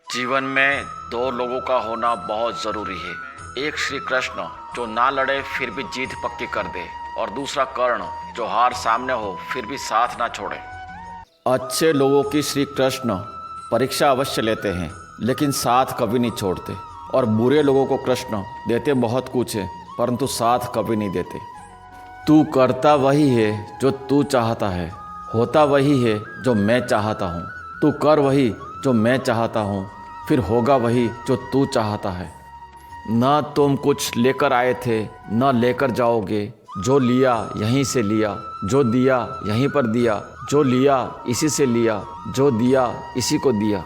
जीवन में दो लोगों का होना बहुत ज़रूरी है। एक श्री कृष्ण जो ना लड़े फिर भी जीत पक्की कर दे, और दूसरा कर्ण जो हार सामने हो फिर भी साथ ना छोड़े। अच्छे लोगों की श्री कृष्ण परीक्षा अवश्य लेते हैं लेकिन साथ कभी नहीं छोड़ते, और बुरे लोगों को कृष्ण देते बहुत कुछ है परंतु साथ कभी नहीं देते। तू करता वही है जो तू चाहता है, होता वही है जो मैं चाहता हूँ। तू कर वही जो मैं चाहता हूँ, फिर होगा वही जो तू चाहता है। न तुम कुछ लेकर आए थे न लेकर जाओगे, जो लिया यहीं से लिया, जो दिया यहीं पर दिया, जो लिया इसी से लिया, जो दिया इसी को दिया।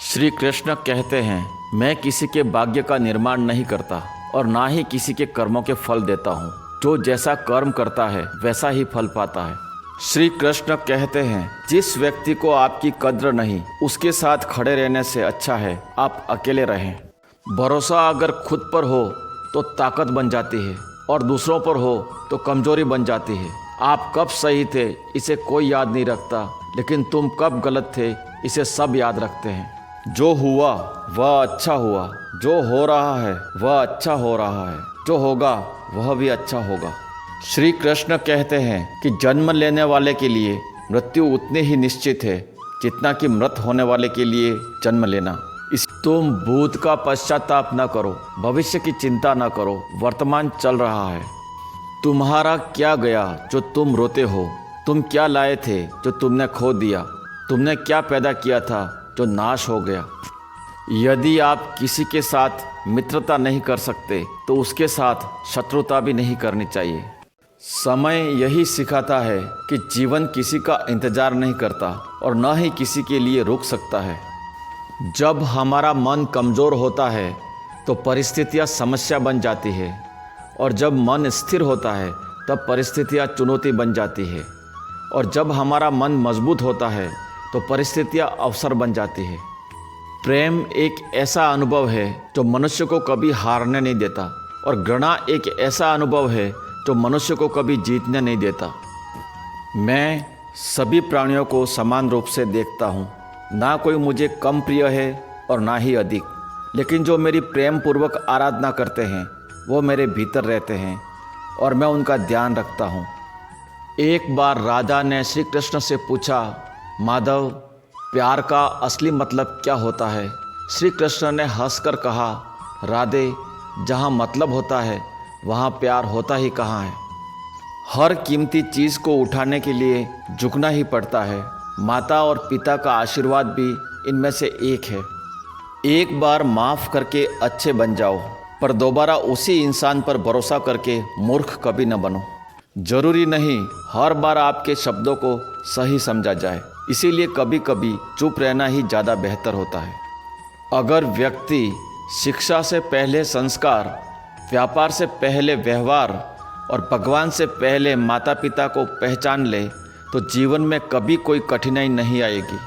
श्री कृष्ण कहते हैं, मैं किसी के भाग्य का निर्माण नहीं करता और ना ही किसी के कर्मों के फल देता हूँ। जो जैसा कर्म करता है वैसा ही फल पाता है। श्री कृष्ण कहते हैं, जिस व्यक्ति को आपकी कद्र नहीं, उसके साथ खड़े रहने से अच्छा है आप अकेले रहें। भरोसा अगर खुद पर हो तो ताकत बन जाती है और दूसरों पर हो तो कमजोरी बन जाती है। आप कब सही थे इसे कोई याद नहीं रखता, लेकिन तुम कब गलत थे इसे सब याद रखते हैं। जो हुआ वह अच्छा हुआ, जो हो रहा है वह अच्छा हो रहा है, जो होगा वह भी अच्छा होगा। श्री कृष्ण कहते हैं कि जन्म लेने वाले के लिए मृत्यु उतनी ही निश्चित है जितना कि मृत होने वाले के लिए जन्म लेना। तुम भूत का पश्चाताप न करो, भविष्य की चिंता न करो, वर्तमान चल रहा है। तुम्हारा क्या गया जो तुम रोते हो, तुम क्या लाए थे जो तुमने खो दिया, तुमने क्या पैदा किया था जो नाश हो गया। यदि आप किसी के साथ मित्रता नहीं कर सकते तो उसके साथ शत्रुता भी नहीं करनी चाहिए। समय यही सिखाता है कि जीवन किसी का इंतजार नहीं करता और न ही किसी के लिए रुक सकता है। जब हमारा मन कमज़ोर होता है तो परिस्थितियाँ समस्या बन जाती है, और जब मन स्थिर होता है तब परिस्थितियाँ चुनौती बन जाती है, और जब हमारा मन मजबूत होता है तो परिस्थितियाँ अवसर बन जाती है। प्रेम एक ऐसा अनुभव है जो मनुष्य को कभी हारने नहीं देता, और घृणा एक ऐसा अनुभव है जो मनुष्य को कभी जीतने नहीं देता। मैं सभी प्राणियों को समान रूप से देखता हूँ, ना कोई मुझे कम प्रिय है और ना ही अधिक, लेकिन जो मेरी प्रेम पूर्वक आराधना करते हैं वो मेरे भीतर रहते हैं और मैं उनका ध्यान रखता हूँ। एक बार राजा ने श्री कृष्ण से पूछा, माधव, प्यार का असली मतलब क्या होता है? श्री कृष्ण ने हंसकर कहा, राधे, जहाँ मतलब होता है वहाँ प्यार होता ही कहाँ है। हर कीमती चीज़ को उठाने के लिए झुकना ही पड़ता है। माता और पिता का आशीर्वाद भी इनमें से एक है। एक बार माफ़ करके अच्छे बन जाओ, पर दोबारा उसी इंसान पर भरोसा करके मूर्ख कभी न बनो। जरूरी नहीं हर बार आपके शब्दों को सही समझा जाए, इसीलिए कभी कभी चुप रहना ही ज़्यादा बेहतर होता है। अगर व्यक्ति शिक्षा से पहले संस्कार, व्यापार से पहले व्यवहार और भगवान से पहले माता पिता को पहचान ले तो जीवन में कभी कोई कठिनाई नहीं आएगी।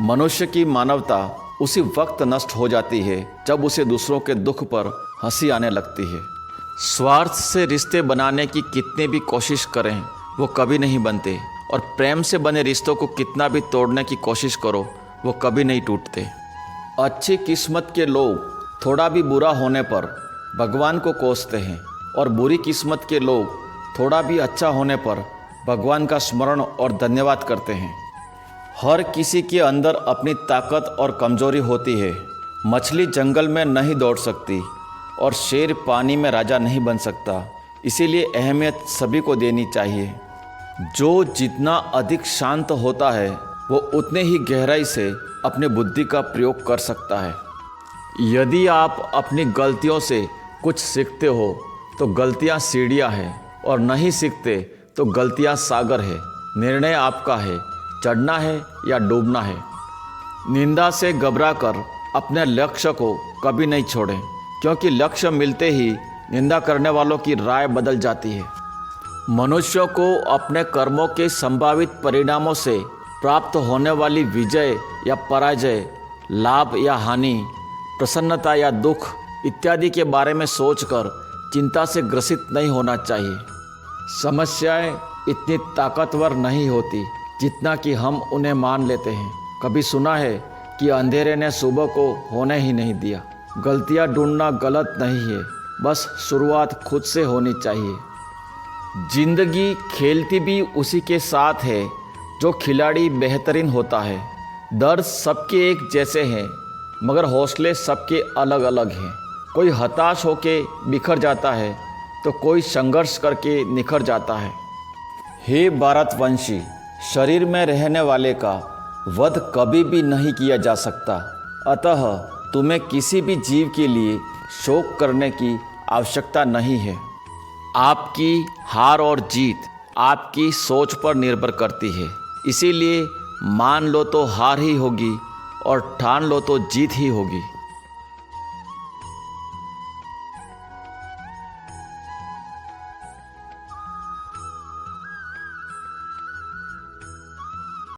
मनुष्य की मानवता उसी वक्त नष्ट हो जाती है जब उसे दूसरों के दुख पर हंसी आने लगती है। स्वार्थ से रिश्ते बनाने की कितने भी कोशिश करें वो कभी नहीं बनते, और प्रेम से बने रिश्तों को कितना भी तोड़ने की कोशिश करो वो कभी नहीं टूटते। अच्छी किस्मत के लोग थोड़ा भी बुरा होने पर भगवान को कोसते हैं, और बुरी किस्मत के लोग थोड़ा भी अच्छा होने पर भगवान का स्मरण और धन्यवाद करते हैं। हर किसी के अंदर अपनी ताकत और कमजोरी होती है। मछली जंगल में नहीं दौड़ सकती और शेर पानी में राजा नहीं बन सकता, इसीलिए अहमियत सभी को देनी चाहिए। जो जितना अधिक शांत होता है वो उतने ही गहराई से अपनी बुद्धि का प्रयोग कर सकता है। यदि आप अपनी गलतियों से कुछ सीखते हो तो गलतियां सीढ़ियां हैं, और नहीं सीखते तो गलतियां सागर है। निर्णय आपका है, चढ़ना है या डूबना है। निंदा से घबराकर अपने लक्ष्य को कभी नहीं छोड़ें, क्योंकि लक्ष्य मिलते ही निंदा करने वालों की राय बदल जाती है। मनुष्य को अपने कर्मों के संभावित परिणामों से प्राप्त होने वाली विजय या पराजय, लाभ या हानि, प्रसन्नता या दुख इत्यादि के बारे में सोचकर चिंता से ग्रसित नहीं होना चाहिए। समस्याएं इतनी ताकतवर नहीं होती जितना कि हम उन्हें मान लेते हैं। कभी सुना है कि अंधेरे ने सुबह को होने ही नहीं दिया। गलतियाँ ढूंढना गलत नहीं है, बस शुरुआत खुद से होनी चाहिए। जिंदगी खेलती भी उसी के साथ है जो खिलाड़ी बेहतरीन होता है। दर्द सबके एक जैसे हैं, मगर हौसले सबके अलग अलग हैं। कोई हताश होके बिखर जाता है तो कोई संघर्ष करके निखर जाता है। हे भारतवंशी, शरीर में रहने वाले का वध कभी भी नहीं किया जा सकता, अतः तुम्हें किसी भी जीव के लिए शोक करने की आवश्यकता नहीं है। आपकी हार और जीत आपकी सोच पर निर्भर करती है, इसीलिए मान लो तो हार ही होगी और ठान लो तो जीत ही होगी।